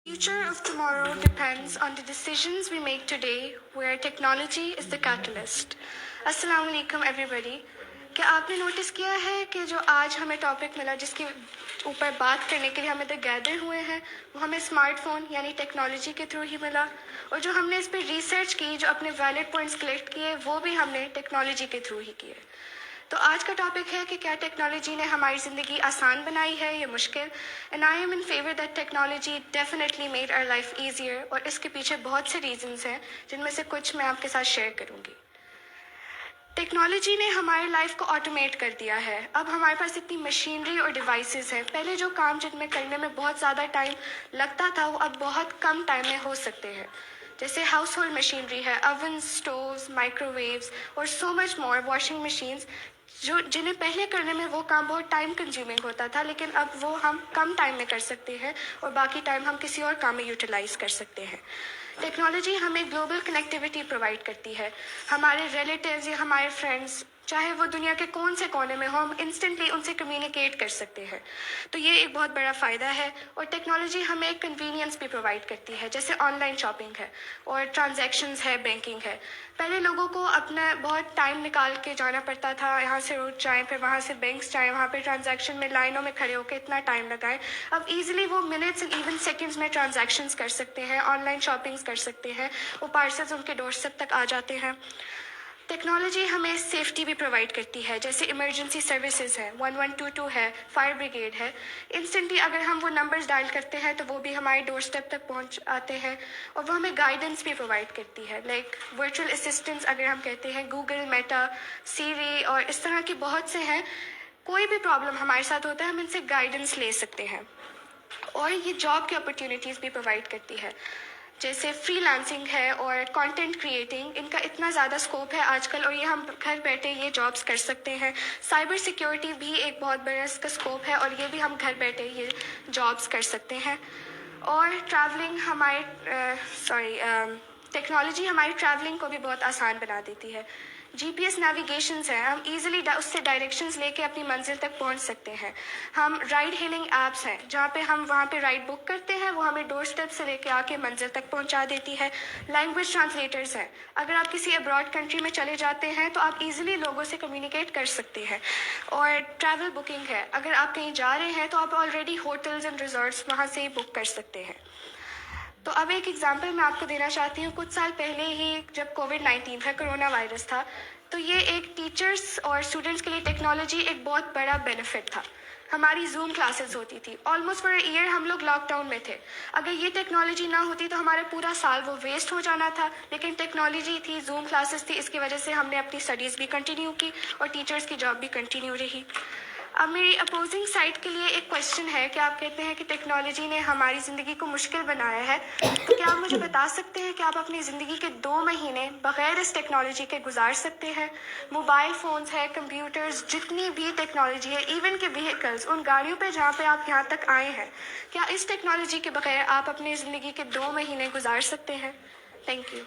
future of tomorrow depends on the decisions we make today, where technology is the catalyst. Assalamu alaikum everybody. क्या आपने notice किया है कि जो आज हमें टॉपिक मिला जिसके ऊपर बात करने के लिए हम इधर गैदर हुए हैं वो हमें स्मार्टफोन यानी टेक्नोलॉजी के थ्रू ही मिला, और जो हमने इस पर रिसर्च की, जो अपने वैलिड पॉइंट्स कलेक्ट किए, वो भी हमने टेक्नोलॉजी के थ्रू ही किए। तो आज का टॉपिक है कि क्या टेक्नोलॉजी ने हमारी ज़िंदगी आसान बनाई है या मुश्किल। And I am in favour that technology definitely made our life easier, और इसके पीछे बहुत से रीजंस हैं जिनमें से कुछ मैं आपके साथ शेयर करूंगी। टेक्नोलॉजी ने हमारी लाइफ को ऑटोमेट कर दिया है। अब हमारे पास इतनी मशीनरी और डिवाइसेस हैं, पहले जो काम जिनमें करने में बहुत ज़्यादा टाइम लगता था वो अब बहुत कम टाइम में हो सकते हैं। जैसे हाउस होल्ड मशीनरी है, ओवन, स्टोव्स, माइक्रोवेव्स और so much more, washing machines, जो जिन्हें पहले करने में वो काम बहुत टाइम कंज्यूमिंग होता था, लेकिन अब वो हम कम टाइम में कर सकते हैं और बाकी टाइम हम किसी और काम में यूटिलाइज कर सकते हैं। टेक्नोलॉजी हमें ग्लोबल कनेक्टिविटी प्रोवाइड करती है। हमारे रिलेटिव्स या हमारे फ्रेंड्स चाहे वो दुनिया के कौन से कोने में हो, हम इंस्टेंटली उनसे कम्युनिकेट कर सकते हैं। तो ये एक बहुत बड़ा फ़ायदा है। और टेक्नोलॉजी हमें एक कन्वीनियंस भी प्रोवाइड करती है, जैसे ऑनलाइन शॉपिंग है और ट्रांजैक्शंस है, बैंकिंग है। पहले लोगों को अपना बहुत टाइम निकाल के जाना पड़ता था, यहाँ से रोड जाएँ, फिर वहाँ से बैंक्स जाएँ, वहाँ पे ट्रांजैक्शन में लाइनों में खड़े होकर इतना टाइम लगाएं। अब ईजिली वो मिनट्स एंड इवन सेकेंड्स में ट्रांजैक्शंस कर सकते हैं, ऑनलाइन शॉपिंग्स कर सकते हैं, वो पार्सल्स उनके डोरस्टेप तक आ जाते हैं। टेक्नोलॉजी हमें सेफ्टी भी प्रोवाइड करती है, जैसे इमरजेंसी सर्विसेज है, 1122 है, फायर ब्रिगेड है। इंस्टेंटली अगर हम वो नंबर्स डायल करते हैं तो वो भी हमारे डोर स्टेप तक पहुंच आते हैं, और वो हमें गाइडेंस भी प्रोवाइड करती है, लाइक वर्चुअल असिस्टेंट्स अगर हम कहते हैं, गूगल, मेटा, सीरी और इस तरह के बहुत से हैं। कोई भी प्रॉब्लम हमारे साथ होता है हम इनसे गाइडेंस ले सकते हैं। और ये जॉब की अपॉर्चुनिटीज़ भी प्रोवाइड करती है, जैसे फ्रीलांसिंग है और कंटेंट क्रिएटिंग, इनका इतना ज़्यादा स्कोप है आजकल, और ये हम घर बैठे ये जॉब्स कर सकते हैं। साइबर सिक्योरिटी भी एक बहुत बड़ा इसका स्कोप है, और ये भी हम घर बैठे ये जॉब्स कर सकते हैं। और ट्रैवलिंग टेक्नोलॉजी हमारी ट्रैवलिंग को भी बहुत आसान बना देती है। जीपीएस नेविगेशंस हैं, हम इजीली उससे डायरेक्शंस लेके अपनी मंजिल तक पहुंच सकते हैं। हम राइड हेलिंग ऐप्स हैं जहाँ पे हम वहाँ पे राइड बुक करते हैं, वो हमें डोर स्टेप से लेके आके मंजिल तक पहुंचा देती है। लैंग्वेज ट्रांसलेटर्स हैं, अगर आप किसी अब्रॉड कंट्री में चले जाते हैं तो आप इजीली लोगों से कम्युनिकेट कर सकते हैं। और ट्रैवल बुकिंग है, अगर आप कहीं जा रहे हैं तो आप ऑलरेडी होटल्स एंड रिजॉर्ट्स वहाँ से ही बुक कर सकते हैं। तो अब एक एग्जांपल मैं आपको देना चाहती हूँ। कुछ साल पहले ही जब कोविड-19 था, कोरोना वायरस था, तो ये एक टीचर्स और स्टूडेंट्स के लिए टेक्नोलॉजी एक बहुत बड़ा बेनिफिट था। हमारी जूम क्लासेस होती थी, ऑलमोस्ट फॉर ईयर हम लोग लॉकडाउन में थे। अगर ये टेक्नोलॉजी ना होती तो हमारा पूरा साल वो वेस्ट हो जाना था, लेकिन टेक्नोलॉजी थी, जूम क्लासेस थी, इसकी वजह से हमने अपनी स्टडीज़ भी कंटिन्यू की और टीचर्स की जॉब भी कंटिन्यू रही। अब मेरी अपोजिंग साइड के लिए एक क्वेश्चन है कि आप कहते हैं कि टेक्नोलॉजी ने हमारी ज़िंदगी को मुश्किल बनाया है, तो क्या आप मुझे बता सकते हैं कि आप अपनी ज़िंदगी के 2 महीने बग़ैर इस टेक्नोलॉजी के गुजार सकते हैं? मोबाइल फ़ोन्स है, कंप्यूटर्स, जितनी भी टेक्नोलॉजी है, इवन के व्हीकल्स, उन गाड़ियों पे जहाँ पे आप यहाँ तक आए हैं, क्या इस टेक्नोलॉजी के बगैर आप अपनी ज़िंदगी के 2 महीने गुजार सकते हैं? Thank you.